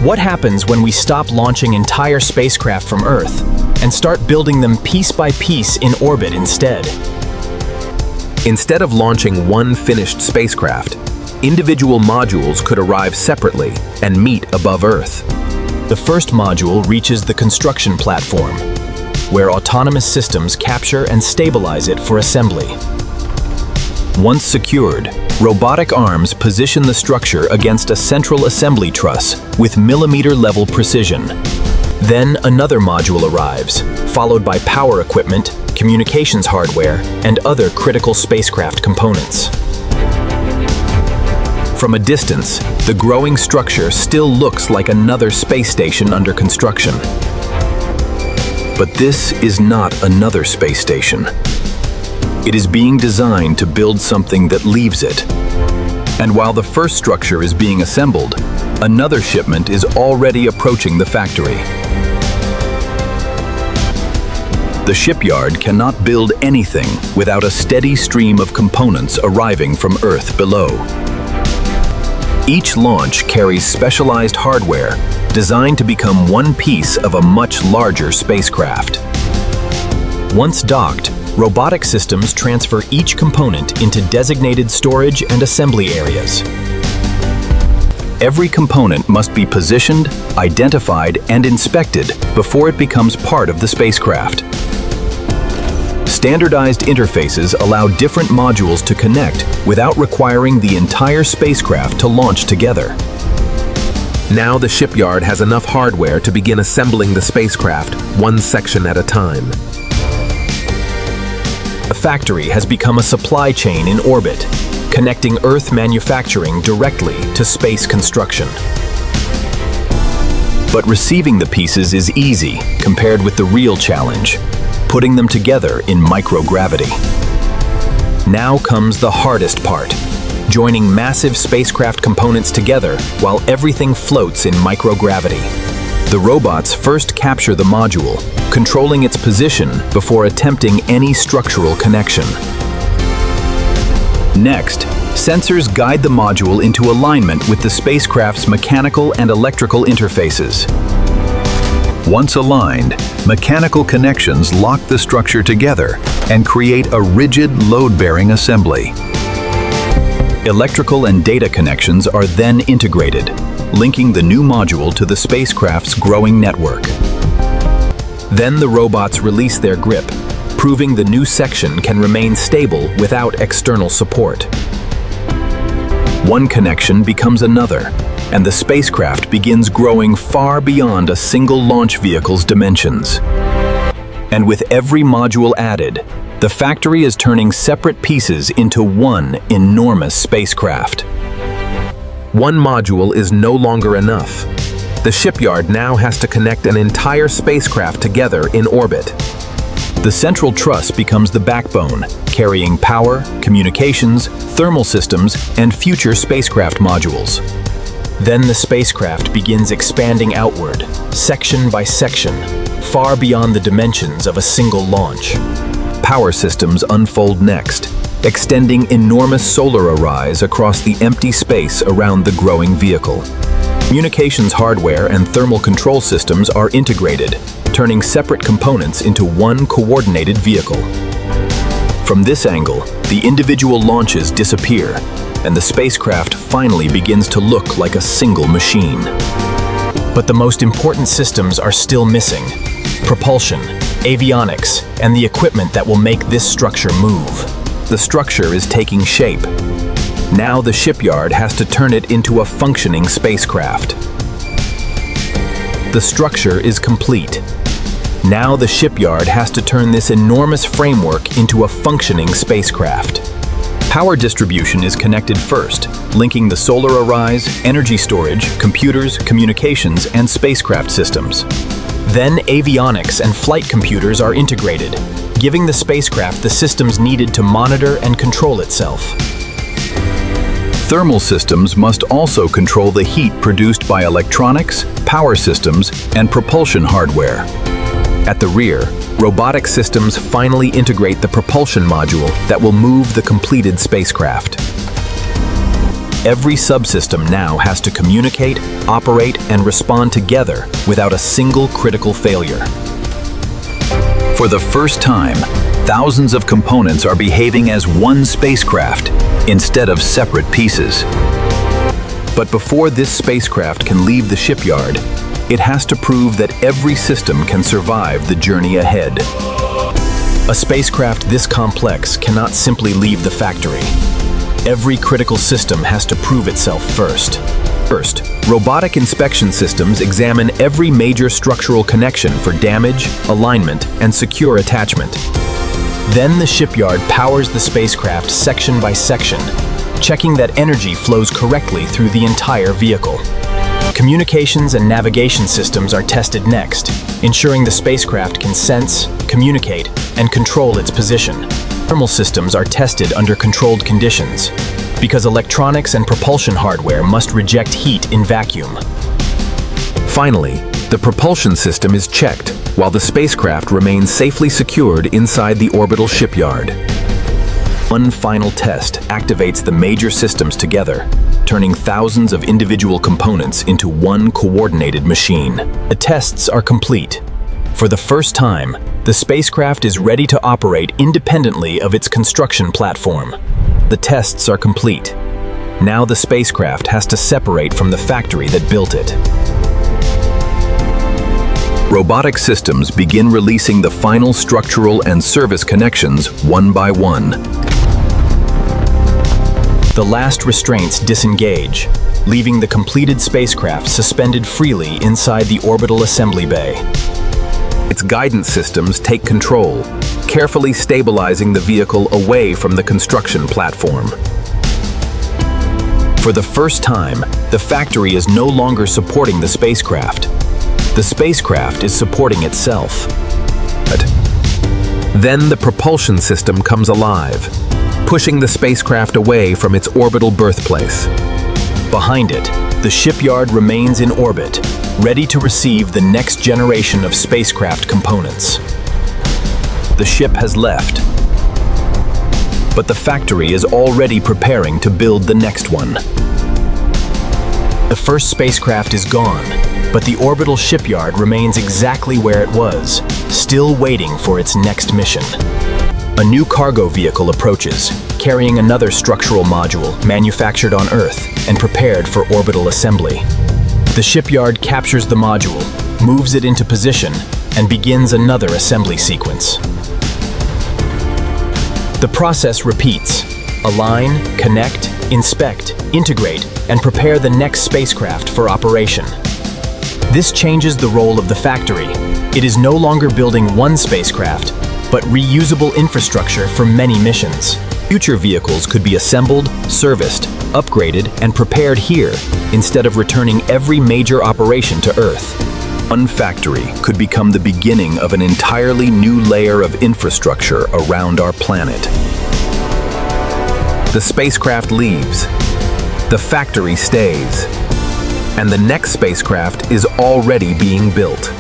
What happens when we stop launching entire spacecraft from Earth and start building them piece by piece in orbit instead? Instead of launching one finished spacecraft, individual modules could arrive separately and meet above Earth. The first module reaches the construction platform, where autonomous systems capture and stabilize it for assembly. Once secured, robotic arms position the structure against a central assembly truss with millimeter-level precision. Then another module arrives, followed by power equipment, communications hardware, and other critical spacecraft components. From a distance, the growing structure still looks like another space station under construction. But this is not another space station. It is being designed to build something that leaves it. And while the first structure is being assembled, another shipment is already approaching the factory. The shipyard cannot build anything without a steady stream of components arriving from Earth below. Each launch carries specialized hardware designed to become one piece of a much larger spacecraft. Once docked, robotic systems transfer each component into designated storage and assembly areas. Every component must be positioned, identified, and inspected before it becomes part of the spacecraft. Standardized interfaces allow different modules to connect without requiring the entire spacecraft to launch together. Now the shipyard has enough hardware to begin assembling the spacecraft one section at a time. The factory has become a supply chain in orbit, connecting Earth manufacturing directly to space construction. But receiving the pieces is easy compared with the real challenge, putting them together in microgravity. Now comes the hardest part, joining massive spacecraft components together while everything floats in microgravity. The robots first capture the module, controlling its position before attempting any structural connection. Next, sensors guide the module into alignment with the spacecraft's mechanical and electrical interfaces. Once aligned, mechanical connections lock the structure together and create a rigid load-bearing assembly. Electrical and data connections are then integrated, linking the new module to the spacecraft's growing network. Then the robots release their grip, proving the new section can remain stable without external support. One connection becomes another, and the spacecraft begins growing far beyond a single launch vehicle's dimensions. And with every module added, the factory is turning separate pieces into one enormous spacecraft. One module is no longer enough. The shipyard now has to connect an entire spacecraft together in orbit. The central truss becomes the backbone, carrying power, communications, thermal systems, and future spacecraft modules. Then the spacecraft begins expanding outward, section by section, far beyond the dimensions of a single launch. Power systems unfold next, extending enormous solar arrays across the empty space around the growing vehicle. Communications hardware and thermal control systems are integrated, turning separate components into one coordinated vehicle. From this angle, the individual launches disappear, and the spacecraft finally begins to look like a single machine. But the most important systems are still missing: propulsion, avionics, and the equipment that will make this structure move. The structure is taking shape. Now the shipyard has to turn it into a functioning spacecraft. The structure is complete. Now the shipyard has to turn this enormous framework into a functioning spacecraft. Power distribution is connected first, linking the solar arrays, energy storage, computers, communications, and spacecraft systems. Then avionics and flight computers are integrated, giving the spacecraft the systems needed to monitor and control itself. Thermal systems must also control the heat produced by electronics, power systems, and propulsion hardware. At the rear, robotic systems finally integrate the propulsion module that will move the completed spacecraft. Every subsystem now has to communicate, operate, and respond together without a single critical failure. For the first time, thousands of components are behaving as one spacecraft instead of separate pieces. But before this spacecraft can leave the shipyard, it has to prove that every system can survive the journey ahead. A spacecraft this complex cannot simply leave the factory. Every critical system has to prove itself first. First, robotic inspection systems examine every major structural connection for damage, alignment, and secure attachment. Then the shipyard powers the spacecraft section by section, checking that energy flows correctly through the entire vehicle. Communications and navigation systems are tested next, ensuring the spacecraft can sense, communicate, and control its position. Thermal systems are tested under controlled conditions, because electronics and propulsion hardware must reject heat in vacuum. Finally, the propulsion system is checked while the spacecraft remains safely secured inside the orbital shipyard. One final test activates the major systems together, turning thousands of individual components into one coordinated machine. The tests are complete. For the first time, the spacecraft is ready to operate independently of its construction platform. The tests are complete. Now the spacecraft has to separate from the factory that built it. Robotic systems begin releasing the final structural and service connections one by one. The last restraints disengage, leaving the completed spacecraft suspended freely inside the orbital assembly bay. Its guidance systems take control, carefully stabilizing the vehicle away from the construction platform. For the first time, the factory is no longer supporting the spacecraft. The spacecraft is supporting itself. Then the propulsion system comes alive, pushing the spacecraft away from its orbital birthplace. Behind it, the shipyard remains in orbit, ready to receive the next generation of spacecraft components. The ship has left, but the factory is already preparing to build the next one. The first spacecraft is gone, but the orbital shipyard remains exactly where it was, still waiting for its next mission. A new cargo vehicle approaches, carrying another structural module manufactured on Earth and prepared for orbital assembly. The shipyard captures the module, moves it into position, and begins another assembly sequence. The process repeats: align, connect, inspect, integrate, and prepare the next spacecraft for operation. This changes the role of the factory. It is no longer building one spacecraft, but reusable infrastructure for many missions. Future vehicles could be assembled, serviced, upgraded, and prepared here, instead of returning every major operation to Earth. One factory could become the beginning of an entirely new layer of infrastructure around our planet. The spacecraft leaves, the factory stays, and the next spacecraft is already being built.